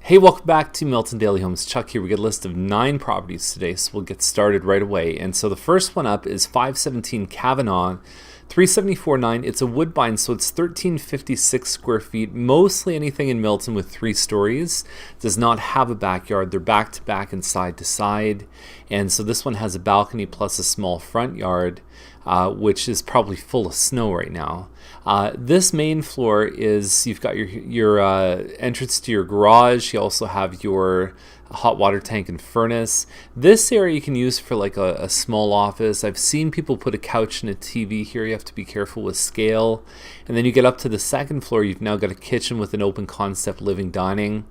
Hey, welcome back to Milton Daily Homes. Chuck here. We got a list of 9 properties today, so we'll get started right away. And so the first one up is 517 Kavanaugh, 374.9. It's a wood bind, so it's 1356 square feet. Mostly anything in Milton with 3 stories. Does not have a backyard. They're back to back and side to side. And so this one has a balcony plus a small front yard, which is probably full of snow right now. This main floor is, you've got your entrance to your garage. You also have your hot water tank and furnace. This area you can use for like a small office. I've seen people put a couch and a TV here. You have to be careful with scale. And then you get up to the second floor. You've now got a kitchen with an open concept living dining.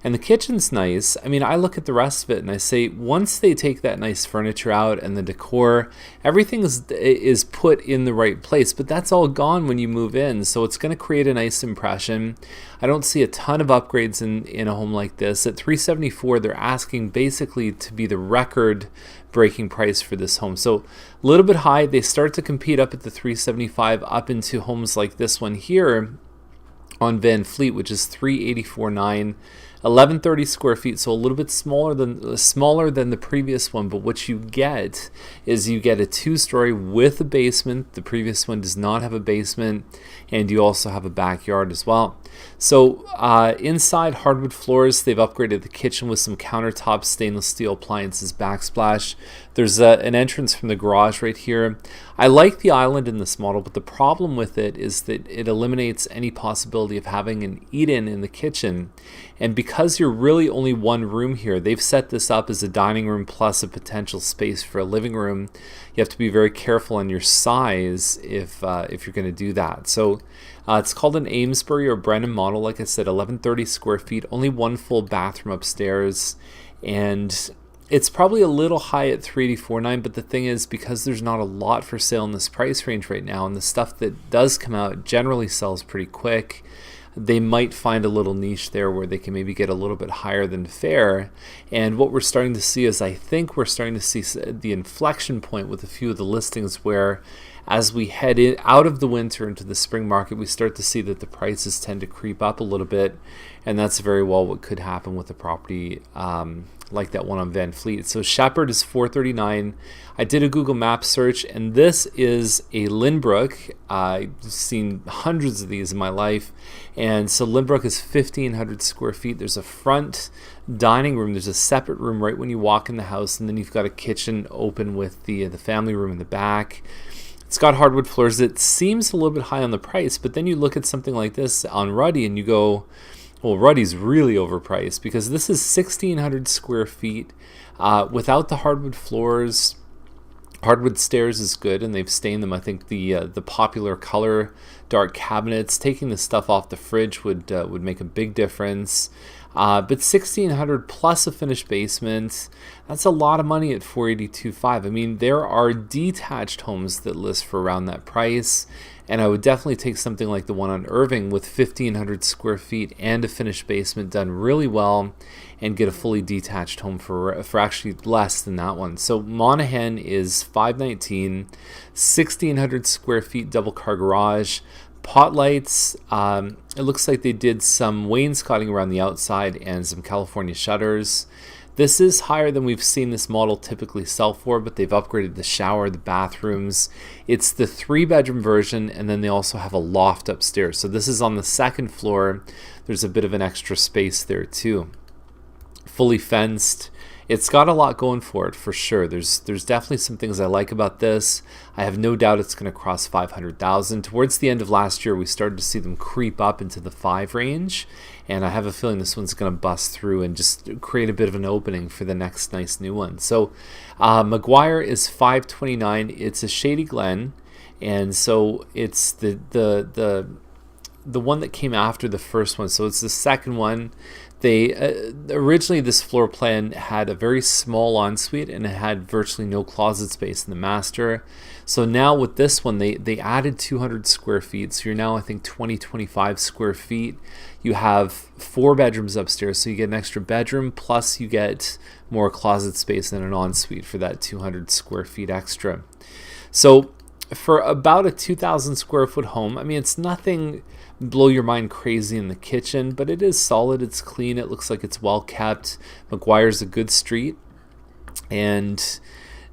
And the kitchen's nice. I mean, I look at the rest of it and I say, once they take that nice furniture out and the decor, everything is put in the right place, but that's all gone when you move in. So it's going to create a nice impression. I don't see a ton of upgrades in a home like this. At $374, they're asking basically to be the record breaking price for this home. So a little bit high. They start to compete up at the $375 up into homes like this one here on Van Fleet, which is $384.9. 1130 square feet, so a little bit smaller than the previous one, but what you get is you get a 2-story with a basement. The previous one does not have a basement, and you also have a backyard as well. So inside, hardwood floors. They've upgraded the kitchen with some countertops, stainless steel appliances, backsplash. There's an entrance from the garage right here. I like the island in this model, but the problem with it is that it eliminates any possibility of having an eat-in in the kitchen. And because you're really only one room here, they've set this up as a dining room plus a potential space for a living room. You have to be very careful on your size if you're going to do that. So it's called an Amesbury or Brennan model. Like I said, 1130 square feet, only one full bathroom upstairs, and it's probably a little high at $384.9, but the thing is, because there's not a lot for sale in this price range right now, and the stuff that does come out generally sells pretty quick, they might find a little niche there where they can maybe get a little bit higher than fair. And what we're starting to see is, I think we're starting to see the inflection point with a few of the listings where, as we head out of the winter into the spring market, we start to see that the prices tend to creep up a little bit, and that's very well what could happen with a property like that one on Van Fleet. So Shepherd is $439. I did a Google Maps search, and this is a Lynbrook. I've seen hundreds of these in my life, and so Lynbrook is 1,500 square feet. There's a front dining room. There's a separate room right when you walk in the house, and then you've got a kitchen open with the family room in the back. It's got hardwood floors. It seems a little bit high on the price, but then you look at something like this on Ruddy and you go, well, Ruddy's really overpriced, because this is 1,600 square feet without the hardwood floors. Hardwood stairs is good, and they've stained them. I think the popular color dark cabinets, taking the stuff off the fridge would make a big difference. But 1,600 plus a finished basement, that's a lot of money at $482.5. I mean, there are detached homes that list for around that price, and I would definitely take something like the one on Irving with 1,500 square feet and a finished basement done really well, and get a fully detached home for actually less than that one. So Monaghan is $519, 1,600 square feet, double car garage. Pot lights, it looks like they did some wainscoting around the outside and some California shutters. This is higher than we've seen this model typically sell for, but they've upgraded the shower, the bathrooms. It's the 3-bedroom version, and then they also have a loft upstairs. So this is on the second floor. There's a bit of an extra space there too. Fully fenced. It's got a lot going for it, for sure. There's definitely some things I like about this. I have no doubt it's going to cross 500,000. Towards the end of last year, we started to see them creep up into the 5 range, and I have a feeling this one's going to bust through and just create a bit of an opening for the next nice new one. So McGuire is $529. It's a Shady Glen, and so it's the one that came after the first one. So it's the second one. They originally, this floor plan had a very small ensuite, and it had virtually no closet space in the master. So now with this one, they added 200 square feet. So you're now, I think, 25 square feet. You have 4 bedrooms upstairs, so you get an extra bedroom, plus you get more closet space and an ensuite for that 200 square feet extra. So for about a 2,000 square foot home, I mean, it's nothing blow your mind crazy in the kitchen, but it is solid. It's clean. It looks like it's well kept. McGuire's a good street, and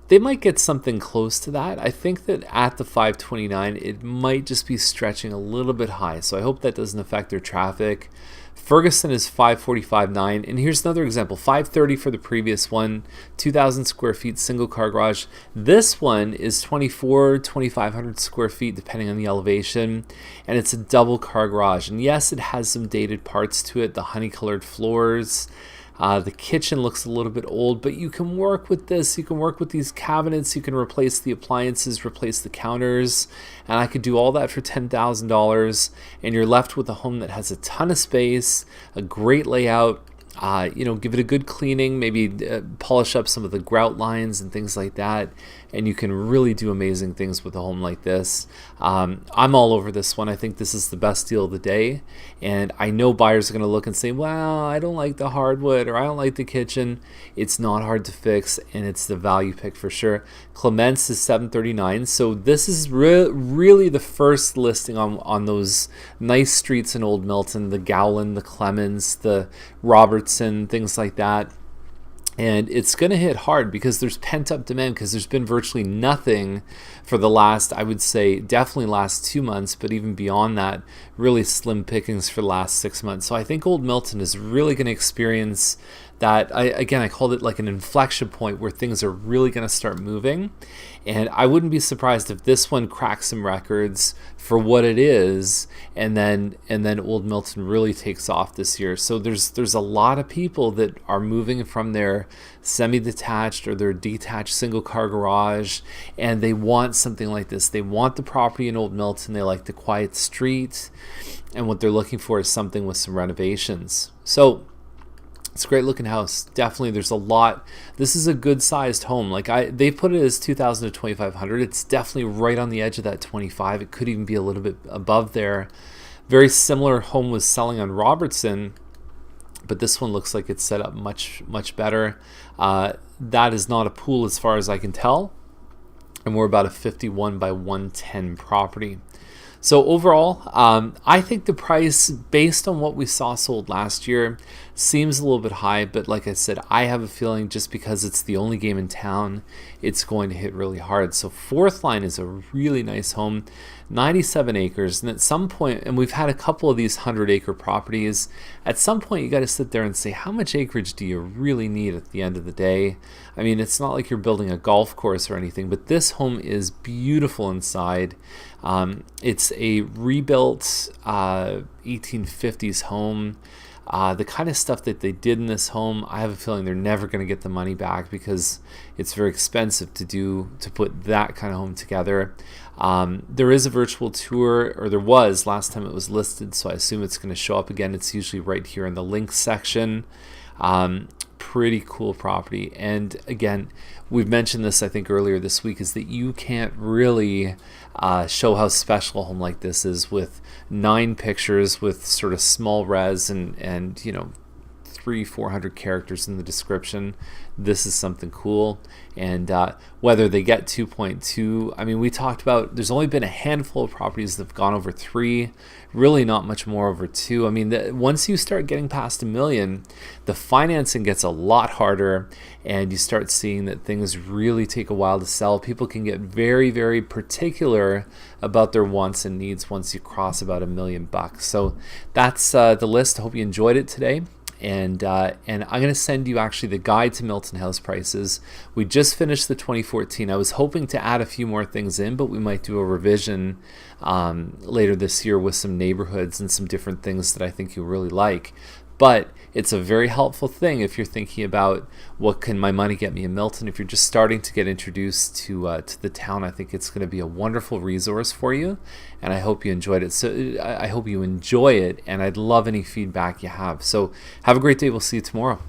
they might get something close to that. I think that at the 529, it might just be stretching a little bit high. So I hope that doesn't affect their traffic. Ferguson is 545.9, and here's another example. 530 for the previous one, 2,000 square feet, single car garage. This one is 2,500 square feet, depending on the elevation, and it's a double car garage. And yes, it has some dated parts to it, the honey-colored floors. The kitchen looks a little bit old, but you can work with this. You can work with these cabinets. You can replace the appliances, replace the counters, and I could do all that for $10,000, and you're left with a home that has a ton of space, a great layout. Give it a good cleaning, maybe polish up some of the grout lines and things like that, and you can really do amazing things with a home like this. I'm all over this one. I think this is the best deal of the day, and I know buyers are going to look and say, well, I don't like the hardwood, or I don't like the kitchen. It's not hard to fix, and it's the value pick for sure. Clements is 739, so this is really the first listing on those nice streets in Old Milton, the Gowland, the Clemens, the Robertson, things like that. And it's going to hit hard because there's pent-up demand, because there's been virtually nothing for the last, I would say, definitely last 2 months, but even beyond that, really slim pickings for the last 6 months. So I think Old Milton is really going to experience that. I called it like an inflection point where things are really going to start moving. And I wouldn't be surprised if this one cracks some records for what it is, and then Old Milton really takes off this year. So there's a lot of people that are moving from their semi-detached or their detached single car garage, and they want something like this. They want the property in Old Milton. They like the quiet street, and what they're looking for is something with some renovations. So it's a great looking house. Definitely, there's a lot. This is a good sized home. They put it as 2,000 to 2,500. It's definitely right on the edge of that 25. It could even be a little bit above there. Very similar home was selling on Robertson, but this one looks like it's set up much better. That is not a pool as far as I can tell, and we're about a 51 by 110 property. So overall, I think the price, based on what we saw sold last year, seems a little bit high. But like I said, I have a feeling just because it's the only game in town, it's going to hit really hard. So Fourth Line is a really nice home, 97 acres. And at some point, and we've had a couple of these 100-acre properties, at some point you got to sit there and say, how much acreage do you really need at the end of the day? I mean, it's not like you're building a golf course or anything, but this home is beautiful inside. It's a rebuilt 1850s home. The kind of stuff that they did in this home, I have a feeling they're never going to get the money back, because it's very expensive to put that kind of home together. There is a virtual tour, or there was last time it was listed, so I assume it's going to show up again. It's usually right here in the links section. Pretty cool property. And again, we've mentioned this I think earlier this week, is that you can't really show how special a home like this is with 9 pictures with sort of small res and 300-400 characters in the description. This is something cool. And whether they get 2.2, I mean, we talked about there's only been a handful of properties that have gone over 3, really not much more over 2. I mean, once you start getting past $1 million, the financing gets a lot harder, and you start seeing that things really take a while to sell. People can get very, very particular about their wants and needs once you cross about $1 million. So that's the list. I hope you enjoyed it today. And I'm going to send you actually the guide to Milton house prices. We just finished the 2014. I was hoping to add a few more things in, but we might do a revision later this year with some neighborhoods and some different things that I think you'll really like. But it's a very helpful thing if you're thinking about what can my money get me in Milton. If you're just starting to get introduced to the town, I think it's going to be a wonderful resource for you, and I hope you enjoyed it. So I hope you enjoy it, and I'd love any feedback you have. So have a great day. We'll see you tomorrow.